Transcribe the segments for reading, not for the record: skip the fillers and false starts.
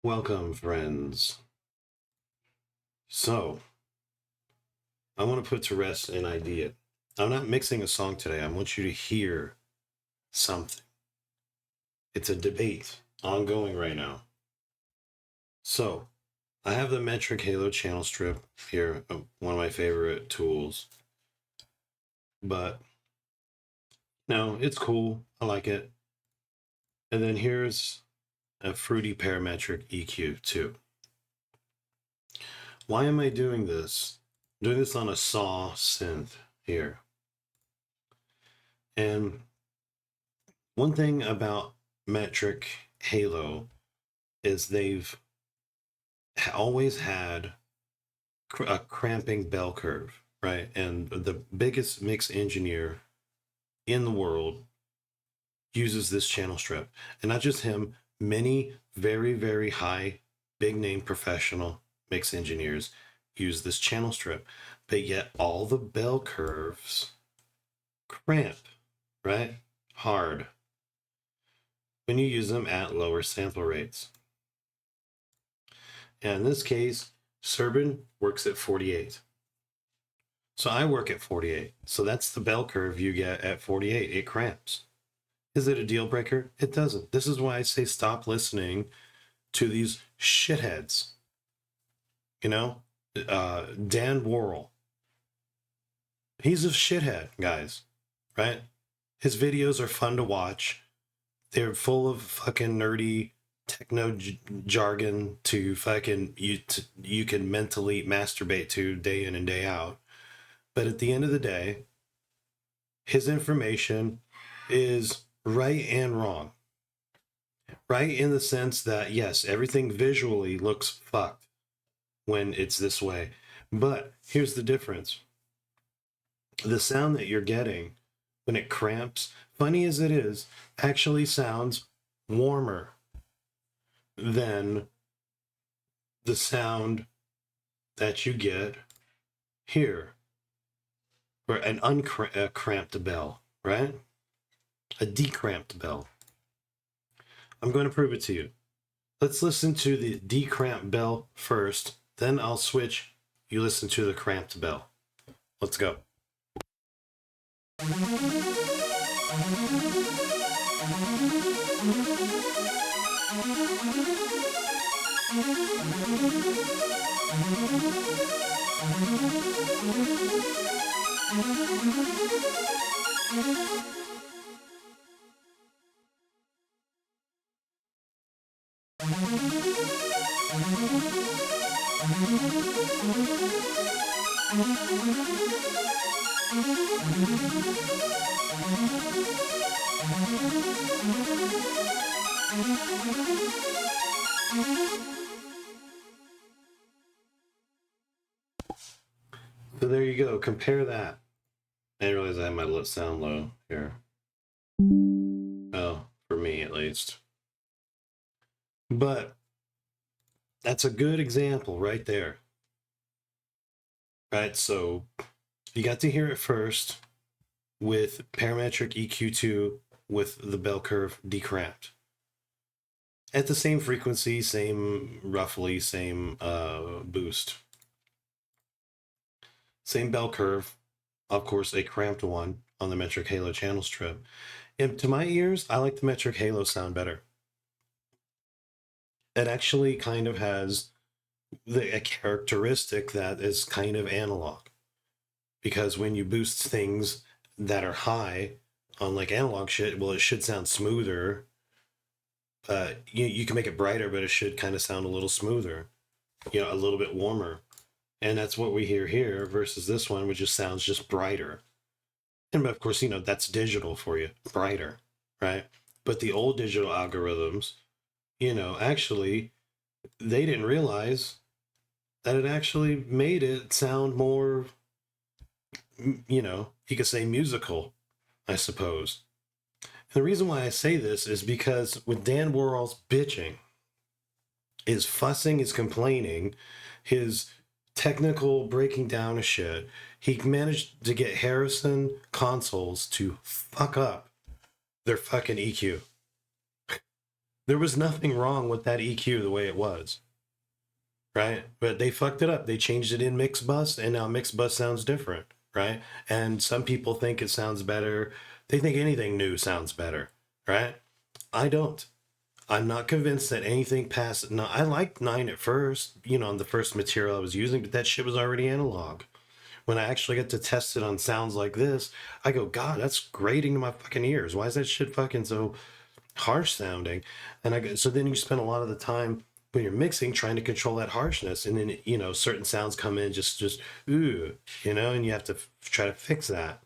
Welcome, friends. So, I want to put to rest an idea. I'm not mixing a song today. I want you to hear something. It's a debate ongoing right now. So, I have the Metric Halo channel strip here, one of my favorite tools. But, no, it's cool. I like it. And then here's a Fruity Parametric EQ, too. Why am I doing this? I'm doing this on a saw synth here. And one thing about Metric Halo is they've always had a cramping bell curve, right? And the biggest mix engineer in the world uses this channel strip. And not just him, many very, very high, big name professional mix engineers use this channel strip. But yet all the bell curves cramp, right? Hard when you use them at lower sample rates. And in this case, Serban works at 48. So I work at 48. So that's the bell curve you get at 48. It cramps. Is it a deal breaker? It doesn't. This is why I say stop listening to these shitheads. You know, Dan Worrell. He's a shithead, guys, right? His videos are fun to watch. They're full of fucking nerdy techno jargon to fucking you can mentally masturbate to day in and day out. But at the end of the day, his information is right and wrong. Right in the sense that, yes, everything visually looks fucked when it's this way. But here's the difference. The sound that you're getting when it cramps, funny as it is, actually sounds warmer than the sound that you get here, or an uncramped bell, right? A decramped bell. I'm going to prove it to you. Let's listen to the decramped bell first, then I'll switch. You listen to the cramped bell. Let's go. So there you go. Compare that. I didn't realize I had my sound low here. Oh, for me at least. But that's a good example right there. Right, so you got to hear it first with parametric EQ2 with the bell curve decramped. At the same frequency, roughly same boost. Same bell curve, of course, a cramped one on the Metric Halo channel strip. And to my ears, I like the Metric Halo sound better. It actually kind of has a characteristic that is kind of analog. Because when you boost things that are high on like analog shit, well, it should sound smoother. You can make it brighter, but it should kind of sound a little smoother, a little bit warmer. And that's what we hear here versus this one, which just sounds just brighter. And of course, that's digital for you, brighter, right? But the old digital algorithms, actually, they didn't realize that it actually made it sound more, you could say musical, I suppose. And the reason why I say this is because with Dan Worrell's bitching, his fussing, his complaining, his technical breaking down of shit, he managed to get Harrison consoles to fuck up their fucking EQ. There was nothing wrong with that EQ the way it was, right? But they fucked it up. They changed it in mix bus, and now mix bus sounds different, right? And some people think it sounds better. They think anything new sounds better, right? I don't. I'm not convinced that anything past. No, I liked 9 at first, on the first material I was using, but that shit was already analog. When I actually get to test it on sounds like this, I go, God, that's grating to my fucking ears. Why is that shit fucking so harsh sounding? And so then you spend a lot of the time when you're mixing trying to control that harshness, and then certain sounds come in just ooh, and you have to try to fix that.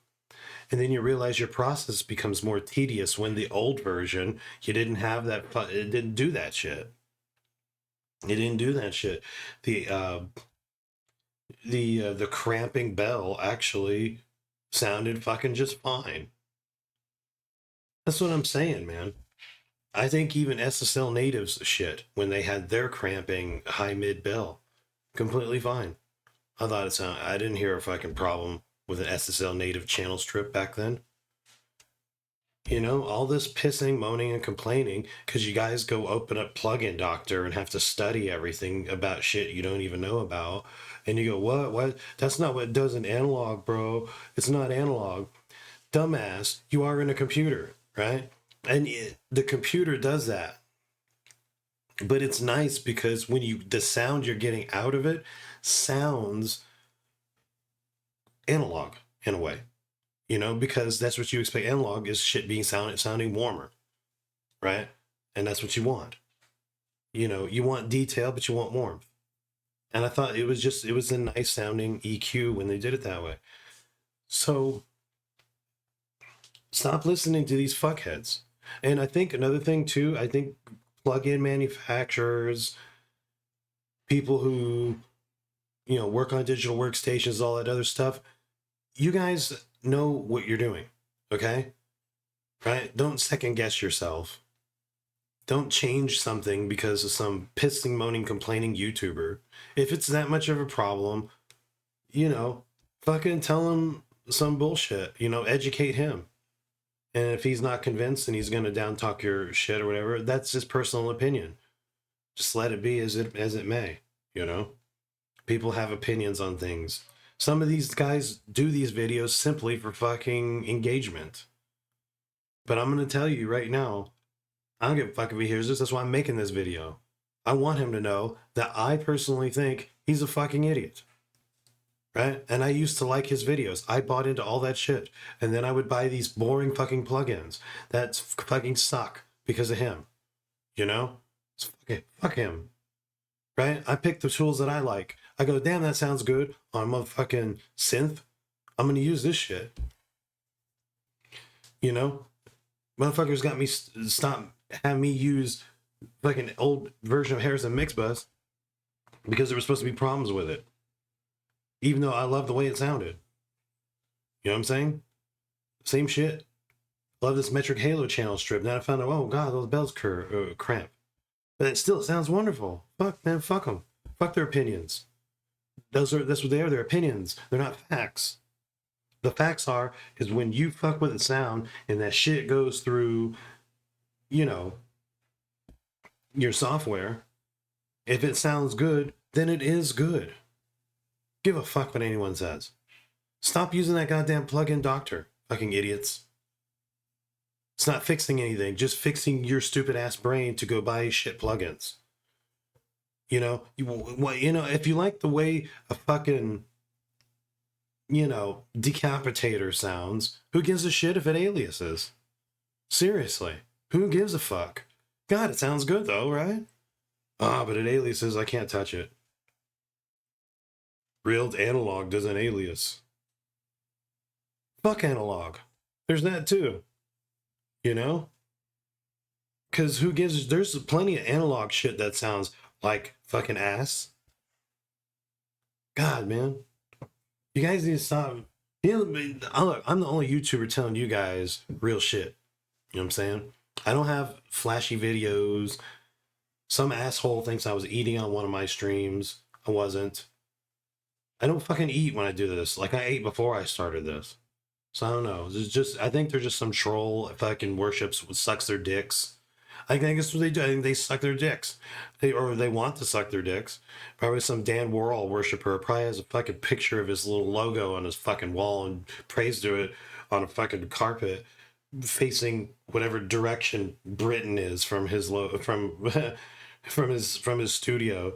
And then you realize your process becomes more tedious when the old version you didn't have that. It didn't do that shit. It didn't do that shit. The the cramping bell actually sounded fucking just fine. That's what I'm saying, man. I think even SSL natives shit when they had their cramping high mid bell, completely fine. I thought it sounded. I didn't hear a fucking problem with an SSL native channel strip back then. All this pissing, moaning, and complaining because you guys go open up Plugin Doctor and have to study everything about shit you don't even know about. And you go, what? What? That's not what it does in analog, bro. It's not analog. Dumbass, you are in a computer, right? And the computer does that. But it's nice because the sound you're getting out of it sounds analog in a way. Because that's what you expect. Analog is shit being sounding warmer, right? And that's what you want. You want detail, but you want warmth. And I thought it was a nice sounding EQ when they did it that way. So stop listening to these fuckheads. And I think another thing too, I think plug-in manufacturers, people who, work on digital workstations, all that other stuff, you guys know what you're doing, okay? Right? Don't second guess yourself. Don't change something because of some pissing, moaning, complaining YouTuber. If it's that much of a problem, fucking tell him some bullshit, educate him. And if he's not convinced and he's going to down talk your shit or whatever, that's his personal opinion. Just let it be as it may, People have opinions on things. Some of these guys do these videos simply for fucking engagement. But I'm going to tell you right now, I don't give a fuck if he hears this. That's why I'm making this video. I want him to know that I personally think he's a fucking idiot. Right? And I used to like his videos. I bought into all that shit. And then I would buy these boring fucking plugins that fucking suck because of him. So fuck him. Right? I pick the tools that I like. I go, damn, that sounds good on motherfucking synth. I'm going to use this shit. Motherfuckers got me stop having me use fucking old version of Harrison Mixbus because there were supposed to be problems with it. Even though I love the way it sounded. You know what I'm saying? Same shit. Love this Metric Halo channel strip. Then I found out, oh god, those bells cramp. But it still sounds wonderful. Fuck, man, fuck them. Fuck their opinions. That's what they are, their opinions. They're not facts. The facts is when you fuck with the sound and that shit goes through, your software, if it sounds good, then it is good. Give a fuck what anyone says. Stop using that goddamn plug-in doctor, fucking idiots. It's not fixing anything, just fixing your stupid ass brain to go buy shit plugins. If you like the way a fucking, decapitator sounds, who gives a shit if it aliases? Seriously, who gives a fuck? God, it sounds good though, right? But it aliases, I can't touch it. Real analog doesn't alias. Fuck analog. There's that too. Because there's plenty of analog shit that sounds like fucking ass. God, man. You guys need to stop. I'm the only YouTuber telling you guys real shit. You know what I'm saying? I don't have flashy videos. Some asshole thinks I was eating on one of my streams. I wasn't. I don't fucking eat when I do this. Like I ate before I started this. So I don't know. I think there's just some troll fucking worships, sucks their dicks. I think that's what they do. I think they suck their dicks. Or they want to suck their dicks. Probably some Dan Worrell worshiper probably has a fucking picture of his little logo on his fucking wall and prays to it on a fucking carpet facing whatever direction Britain is from his from his studio.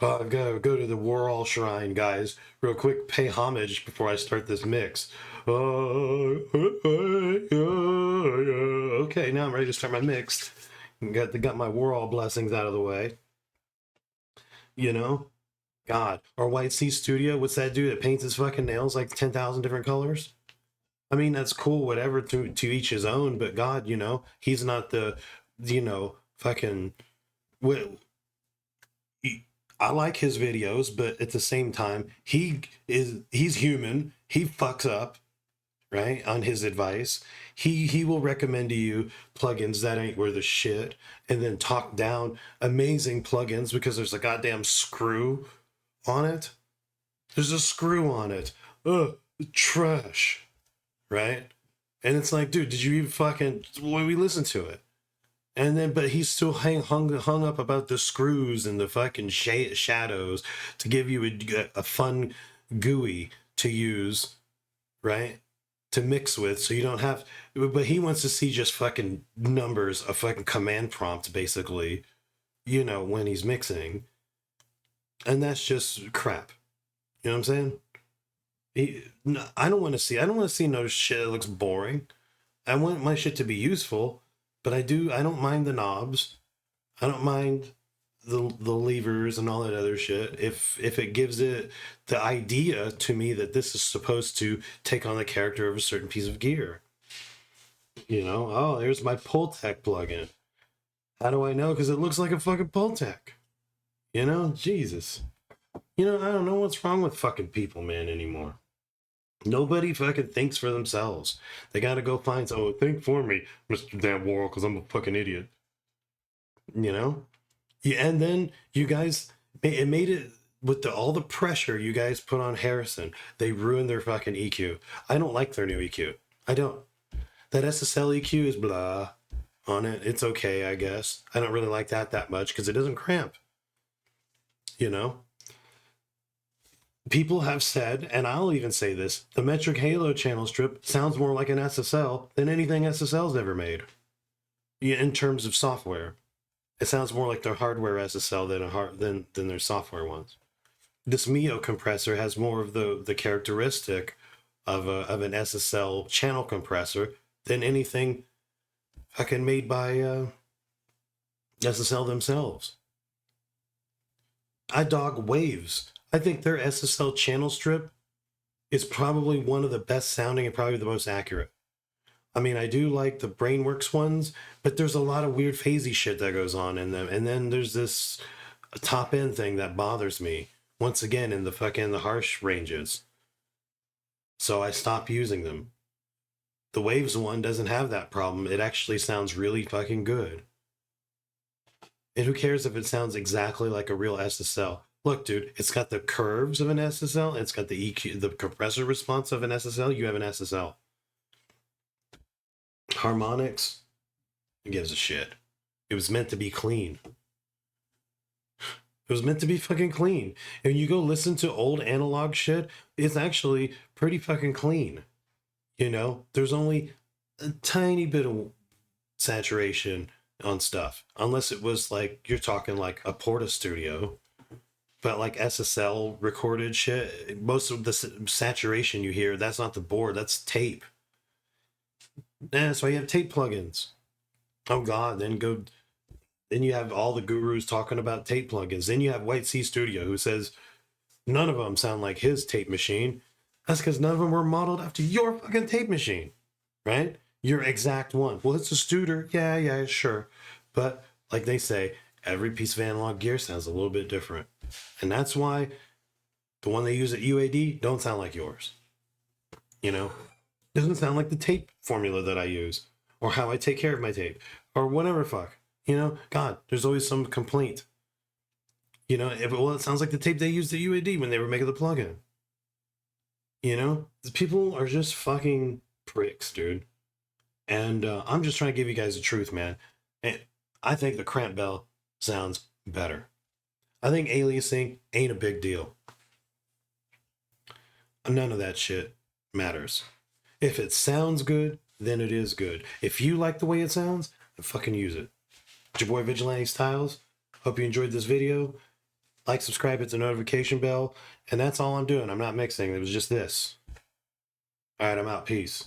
I've got to go to the Worrell Shrine, guys, real quick. Pay homage before I start this mix. Okay, now I'm ready to start my mix. Got my Worrell blessings out of the way. You know, God, or White Sea Studio. What's that dude that paints his fucking nails like 10,000 different colors? I mean, that's cool, whatever, to each his own, but God, he's not the, fucking. I like his videos, but at the same time, he's human. He fucks up, right? On his advice. He will recommend to you plugins that ain't worth a shit, and then talk down amazing plugins because there's a goddamn screw on it. There's a screw on it. Ugh, trash. Right? And it's like, dude, did you even fucking we listen to it? And then, but he's still hung up about the screws and the fucking shadows to give you a fun GUI to use, right? To mix with, so you don't have. But he wants to see just fucking numbers, a fucking command prompt, basically, when he's mixing, and that's just crap. You know what I'm saying? I don't want to see. I don't want to see no shit that looks boring. I want my shit to be useful. But I don't mind the knobs. I don't mind the levers and all that other shit. If it gives it the idea to me that this is supposed to take on the character of a certain piece of gear. Oh, there's my Pultec plugin. How do I know? Because it looks like a fucking Pultec. Jesus. I don't know what's wrong with fucking people, man, anymore. Nobody fucking thinks for themselves. They gotta go find someone. Think for me, Mr. Dan Worrell, because I'm a fucking idiot. Yeah, and then you guys, it made it with all the pressure you guys put on Harrison. They ruined their fucking EQ. I don't like their new EQ. I don't. That SSL EQ is blah on it. It's okay, I guess. I don't really like that much because it doesn't cramp. People have said, and I'll even say this, the Metric Halo channel strip sounds more like an SSL than anything SSL's ever made. In terms of software. It sounds more like their hardware SSL than their software ones. This Mio compressor has more of the characteristic of an SSL channel compressor than anything fucking made by SSL themselves. I dog Waves. I think their SSL channel strip is probably one of the best sounding and probably the most accurate. I mean, I do like the Brainworks ones, but there's a lot of weird phasey shit that goes on in them. And then there's this top end thing that bothers me once again in the harsh ranges. So I stopped using them. The Waves one doesn't have that problem. It actually sounds really fucking good. And who cares if it sounds exactly like a real SSL? Look, dude, it's got the curves of an SSL. It's got the EQ, the compressor response of an SSL. You have an SSL. Harmonics, who gives a shit? It was meant to be clean. It was meant to be fucking clean. And you go listen to old analog shit, it's actually pretty fucking clean. There's only a tiny bit of saturation on stuff. Unless it was like, you're talking like a Porta Studio. But like SSL recorded shit, most of the saturation you hear, that's not the board, that's tape. That's why you have tape plugins. Oh God, then you have all the gurus talking about tape plugins. Then you have White Sea Studio who says none of them sound like his tape machine. That's because none of them were modeled after your fucking tape machine, right? Your exact one. Well, it's a Studer. Yeah, sure. But like they say, every piece of analog gear sounds a little bit different. And that's why the one they use at UAD don't sound like yours. Doesn't sound like the tape formula that I use or how I take care of my tape or whatever fuck. God, there's always some complaint. It sounds like the tape they used at UAD when they were making the plugin. People are just fucking pricks, dude. And I'm just trying to give you guys the truth, man. And I think the Cramped bell sounds better. I think aliasing ain't a big deal. None of that shit matters. If it sounds good, then it is good. If you like the way it sounds, then fucking use it. It's your boy Vigilante Styles. Hope you enjoyed this video. Like, subscribe, hit the notification bell. And that's all I'm doing. I'm not mixing. It was just this. All right, I'm out. Peace.